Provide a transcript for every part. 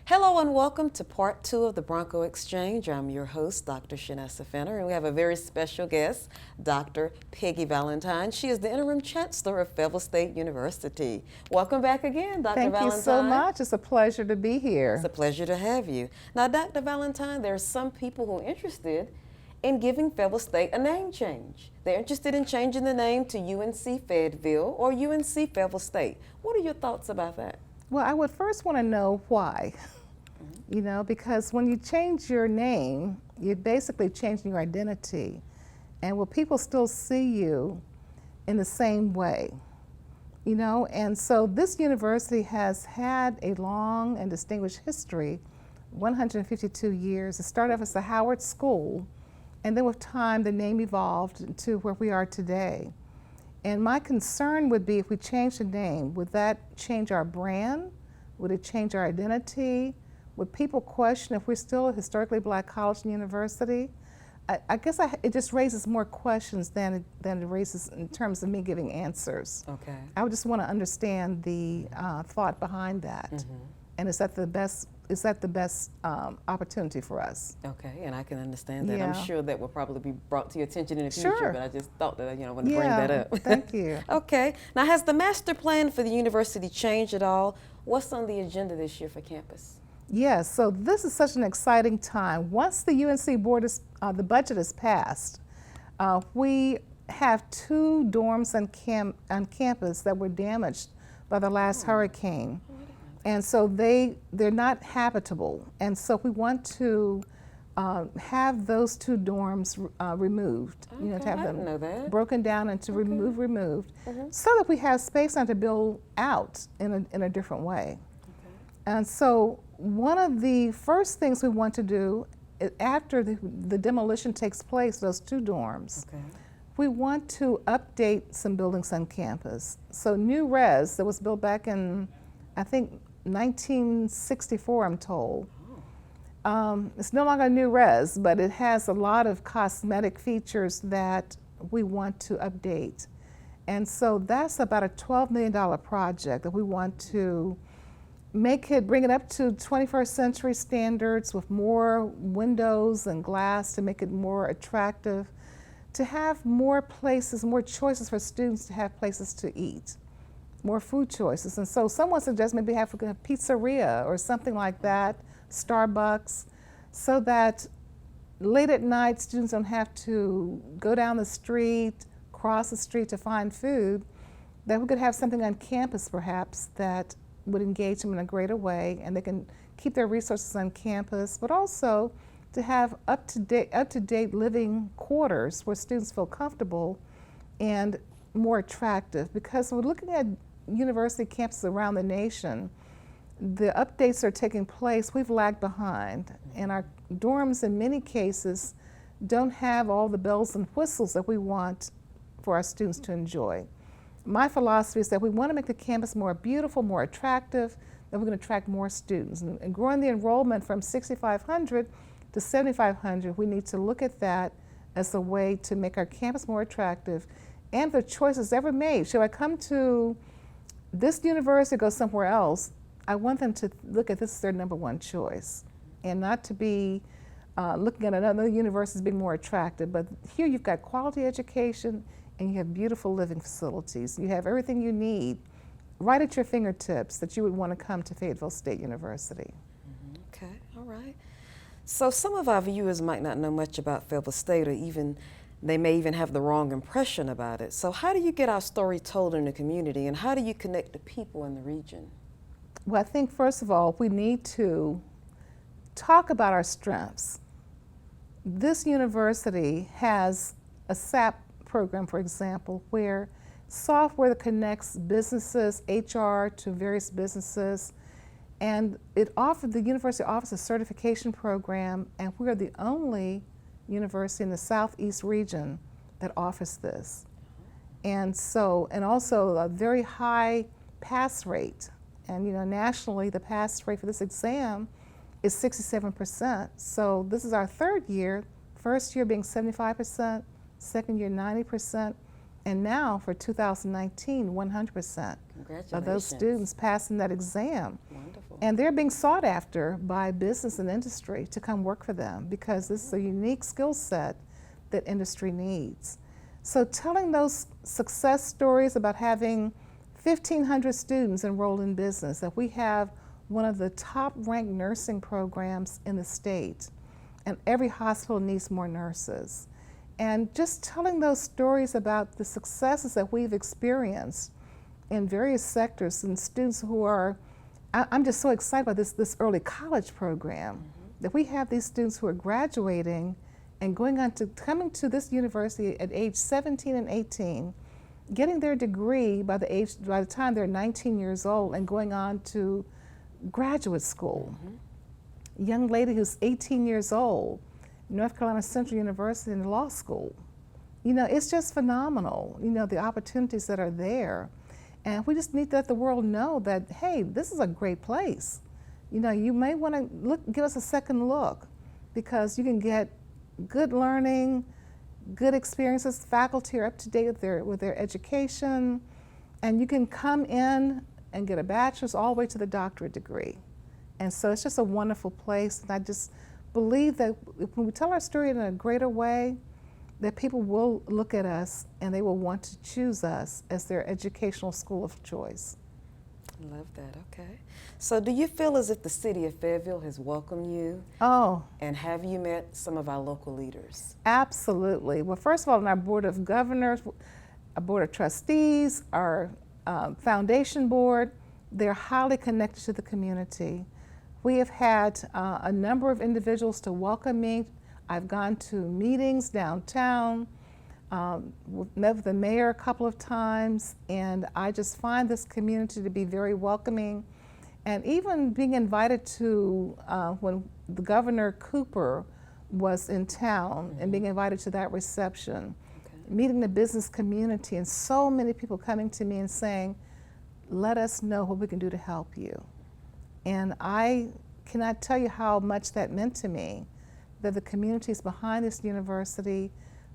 Hello and welcome to part 2 of the Bronco Exchange. I'm your host, Dr. Shanessa Fenner, and we have a very special guest, Dr. Peggy Valentine. She is the Interim Chancellor of Fayetteville State University. Welcome back again, Dr. Valentine. Thank you so much. It's a pleasure to be here. It's a pleasure to have you. Now, Dr. Valentine, there are some people who are interested in giving Fayetteville State a name change. They're interested in changing the name to UNC Fayetteville or UNC Fayetteville State. What are your thoughts about that? Well, I would first want to know why. You know, because when you change your name, you're basically changing your identity. And will people still see you in the same way? You know, and so this university has had a long and distinguished history, 152 years. It started off as a Howard School, and then with time, the name evolved to where we are today. And my concern would be if we change the name, would that change our brand? Would it change our identity? Would people question if we're still a historically black college and university? I guess it just raises more questions than it raises in terms of me giving answers. Okay. I would just want to understand the thought behind that. Mm-hmm. And is that the best opportunity for us? Okay, and I can understand that. Yeah. I'm sure that will probably be brought to your attention in the future, Sure. but I just thought that I wanted to bring that up. Thank you. Okay, now has the master plan for the university changed at all? What's on the agenda this year for campus? Yes, so this is such an exciting time. Once the UNC board the budget is passed, we have 2 dorms on campus that were damaged by the last hurricane. And so they're not habitable. And so we want to have those 2 dorms removed. Okay, you know, to have I them didn't know that. broken down and to removed, so that we have space now to build out in a different way. And so one of the first things we want to do after the demolition takes place, those 2 dorms, we want to update some buildings on campus. So New Res that was built back in, I think, 1964, I'm told. It's no longer a New Res, but it has a lot of cosmetic features that we want to update. And so that's about a $12 million project that we want to bring it up to 21st century standards with more windows and glass to make it more attractive, to have more places, more choices for students to have places to eat, more food choices. And so someone suggests maybe have a pizzeria or something like that, Starbucks, so that late at night students don't have to go down the street, cross the street to find food, that we could have something on campus perhaps that would engage them in a greater way, and they can keep their resources on campus, but also to have up-to-date living quarters where students feel comfortable and more attractive. Because we're looking at university campuses around the nation, the updates are taking place, we've lagged behind, and our dorms in many cases don't have all the bells and whistles that we want for our students to enjoy. My philosophy is that we want to make the campus more beautiful, more attractive, then we're going to attract more students. And growing the enrollment from 6,500 to 7,500, we need to look at that as a way to make our campus more attractive. And the choices ever made, should I come to this university or go somewhere else, I want them to look at this as their number 1 choice, and not to be looking at another university as being more attractive. But here you've got quality education, and you have beautiful living facilities. You have everything you need right at your fingertips that you would want to come to Fayetteville State University. Okay, all right. So some of our viewers might not know much about Fayetteville State, or they may even have the wrong impression about it. So how do you get our story told in the community, and how do you connect the people in the region? Well, I think first of all, we need to talk about our strengths. This university has a SAP program, for example, where software that connects businesses, HR to various businesses, and the university offers a certification program, and we are the only university in the Southeast region that offers this. And also a very high pass rate. And nationally, the pass rate for this exam is 67%. So this is our third year, first year being 75%, second year 90%, and now for 2019, 100% of those students passing that exam. Wonderful. And they're being sought after by business and industry to come work for them because this is a unique skill set that industry needs. So telling those success stories about having 1,500 students enrolled in business, that we have one of the top ranked nursing programs in the state, and every hospital needs more nurses. And just telling those stories about the successes that we've experienced in various sectors and students who are, I'm just so excited about this early college program, that we have these students who are graduating and going on to coming to this university at age 17 and 18, getting their degree by the time they're 19 years old and going on to graduate school. A young lady who's 18 years old, North Carolina Central University in law school. You know, it's just phenomenal, you know, the opportunities that are there. And we just need to let the world know that, hey, this is a great place. You know, you may want to give us a second look, because you can get good learning, good experiences. Faculty are up to date with their education, and you can come in and get a bachelor's all the way to the doctorate degree. And so it's just a wonderful place. And I just believe that when we tell our story in a greater way, that people will look at us and they will want to choose us as their educational school of choice. Love that. Okay. So do you feel as if the city of Fayetteville has welcomed you? Oh. And have you met some of our local leaders? Absolutely. Well, first of all, in our board of governors, our board of trustees, our foundation board, they're highly connected to the community. We have had a number of individuals to welcome me. I've gone to meetings downtown, met with the mayor a couple of times, and I just find this community to be very welcoming. And even being invited to, when the Governor Cooper was in town, and being invited to that reception, meeting the business community, and so many people coming to me and saying, let us know what we can do to help you. And I cannot tell you how much that meant to me, that the communities behind this university,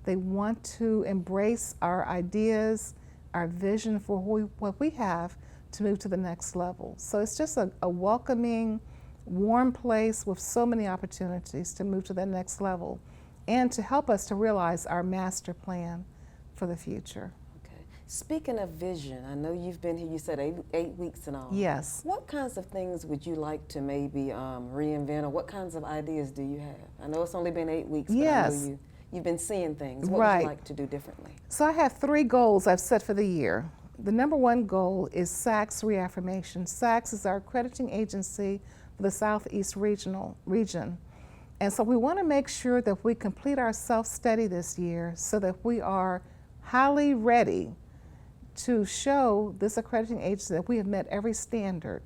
they want to embrace our ideas, our vision for what we have to move to the next level. So it's just a welcoming, warm place with so many opportunities to move to that next level and to help us to realize our master plan for the future. Speaking of vision, I know you've been here, you said eight weeks and all. Yes. What kinds of things would you like to maybe reinvent, or what kinds of ideas do you have? I know it's only been 8 weeks, but I know you've been seeing things. What would you like to do differently? So I have 3 goals I've set for the year. The number 1 goal is SACS reaffirmation. SACS is our accrediting agency for the Southeast region. And so we want to make sure that we complete our self-study this year so that we are highly ready to show this accrediting agency that we have met every standard.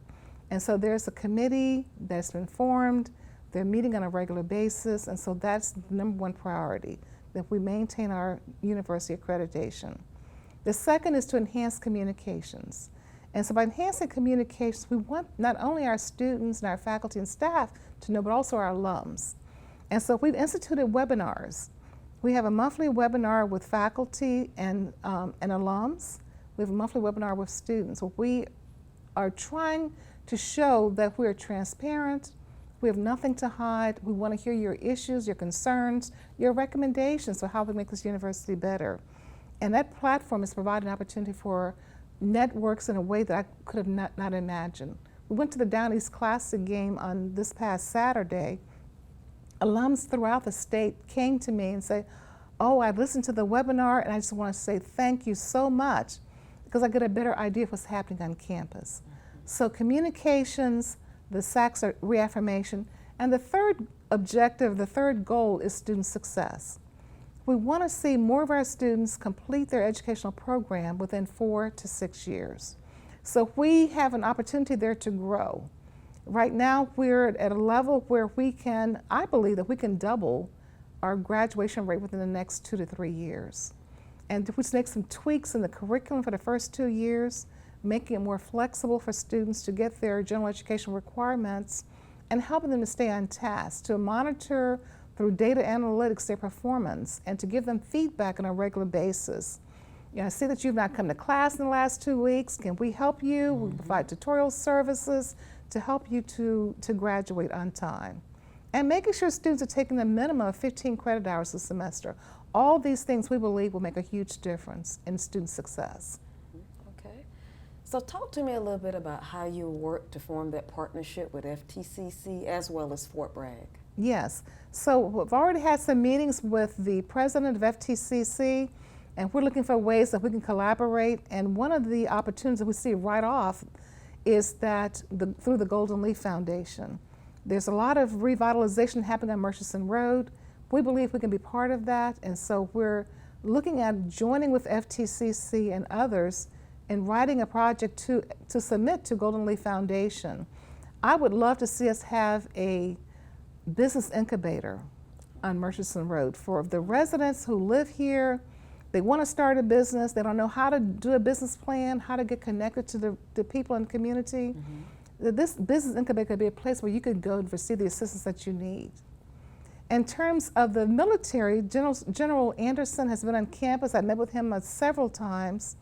And so there's a committee that's been formed, they're meeting on a regular basis, and so that's the number 1 priority, that we maintain our university accreditation. The second is to enhance communications. And so by enhancing communications, we want not only our students and our faculty and staff to know, but also our alums. And so we've instituted webinars. We have a monthly webinar with faculty and alums. We have a monthly webinar with students. We are trying to show that we're transparent, we have nothing to hide, we want to hear your issues, your concerns, your recommendations for how we make this university better. And that platform has provided an opportunity for networks in a way that I could have not imagined. We went to the Down East Classic game on this past Saturday. Alums throughout the state came to me and said, oh, I listened to the webinar and I just want to say thank you so much, because I get a better idea of what's happening on campus. So communications, the SACS reaffirmation, and the third objective, the third goal is student success. We want to see more of our students complete their educational program within 4 to 6 years. So we have an opportunity there to grow. Right now we're at a level where we can, I believe that we can double our graduation rate within the next 2 to 3 years. And if we make some tweaks in the curriculum for the first 2 years, making it more flexible for students to get their general education requirements and helping them to stay on task, to monitor through data analytics their performance, and to give them feedback on a regular basis. You know, I see that you've not come to class in the last 2 weeks. Can we help you? We provide tutorial services to help you to graduate on time. And making sure students are taking a minimum of 15 credit hours a semester. All these things we believe will make a huge difference in student success. Okay. So talk to me a little bit about how you work to form that partnership with FTCC as well as Fort Bragg. Yes. So we've already had some meetings with the president of FTCC, and we're looking for ways that we can collaborate. And one of the opportunities that we see right off is that through the Golden Leaf Foundation. There's a lot of revitalization happening on Murchison Road. We believe we can be part of that, and so we're looking at joining with FTCC and others in writing a project to submit to Golden Leaf Foundation. I would love to see us have a business incubator on Murchison Road for the residents who live here. They want to start a business. They don't know how to do a business plan, how to get connected to the people in the community. This business incubator could be a place where you could go to receive the assistance that you need. In terms of the military, General Anderson has been on campus. I met with him several times.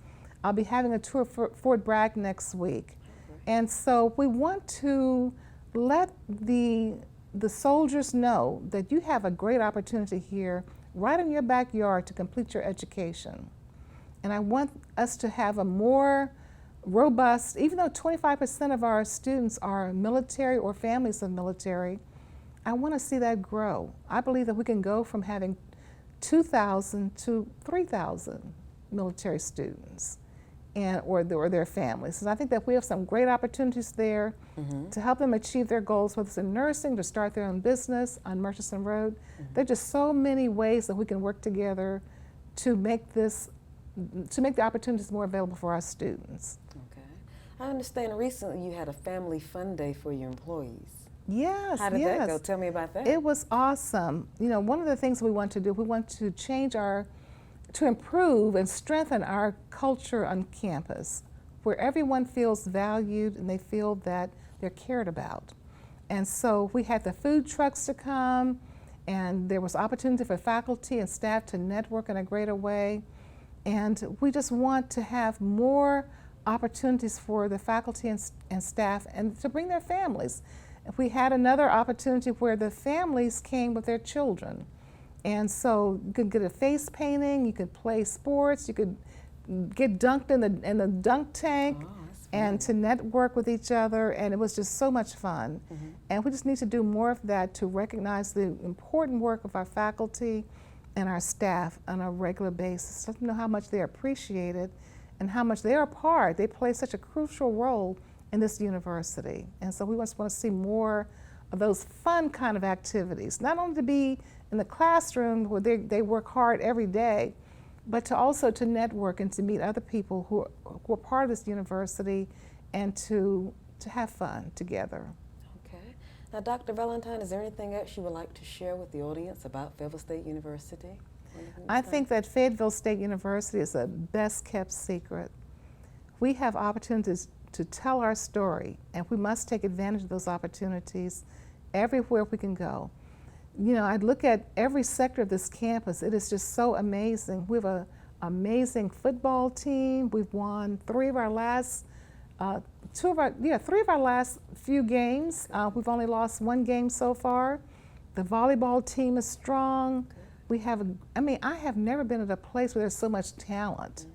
I'll be having a tour for Fort Bragg next week. And so we want to let the soldiers know that you have a great opportunity here right in your backyard to complete your education. And I want us to have a more robust, even though 25% of our students are military or families of military, I want to see that grow. I believe that we can go from having 2,000 to 3,000 military students or their families. And I think that we have some great opportunities there to help them achieve their goals, whether it's in nursing, to start their own business on Murchison Road. There are just so many ways that we can work together to make the opportunities more available for our students. Okay. I understand recently you had a family fun day for your employees. Yes, How did that go? Tell me about that. It was awesome. You know, one of the things we want to do, we want to to improve and strengthen our culture on campus, where everyone feels valued and they feel that they're cared about. And so we had the food trucks to come, and there was opportunity for faculty and staff to network in a greater way. And we just want to have more opportunities for the faculty and staff and to bring their families. We had another opportunity where the families came with their children. And so you could get a face painting, you could play sports, you could get dunked in the dunk tank and to network with each other, and it was just so much fun. And we just need to do more of that to recognize the important work of our faculty and our staff on a regular basis. Let them know how much they appreciate it and how much they are a part. They play such a crucial role in this university. And so we just want to see more of those fun kind of activities, not only to be in the classroom where they work hard every day, but to also to network and to meet other people who are part of this university and to have fun together. Okay. Now, Dr. Valentine, is there anything else you would like to share with the audience about Fayetteville State University? I think that Fayetteville State University is a best kept secret. We have opportunities to tell our story, and we must take advantage of those opportunities everywhere we can go. You know, I look at every sector of this campus. It is just so amazing. We have an amazing football team. We've won three of our last few games. We've only lost one game so far. The volleyball team is strong. We have, I have never been at a place where there's so much talent.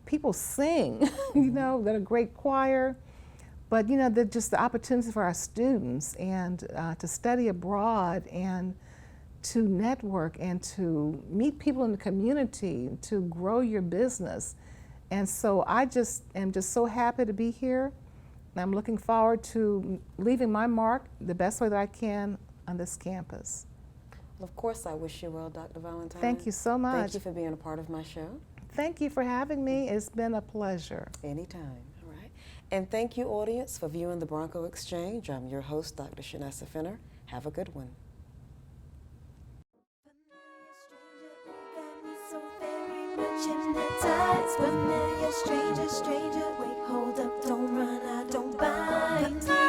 People sing, you know, they're a great choir. But, you know, just the opportunities for our students and to study abroad and to network and to meet people in the community, to grow your business. And so I just am just so happy to be here. And I'm looking forward to leaving my mark the best way that I can on this campus. Well, of course, I wish you well, Dr. Valentine. Thank you so much. Thank you for being a part of my show. Thank you for having me. It's been a pleasure. Anytime. All right. And thank you, audience, for viewing the Bronco Exchange. I'm your host, Dr. Shanessa Fenner. Have a good one. Familiar stranger, wait, hold up, don't run, I don't bite.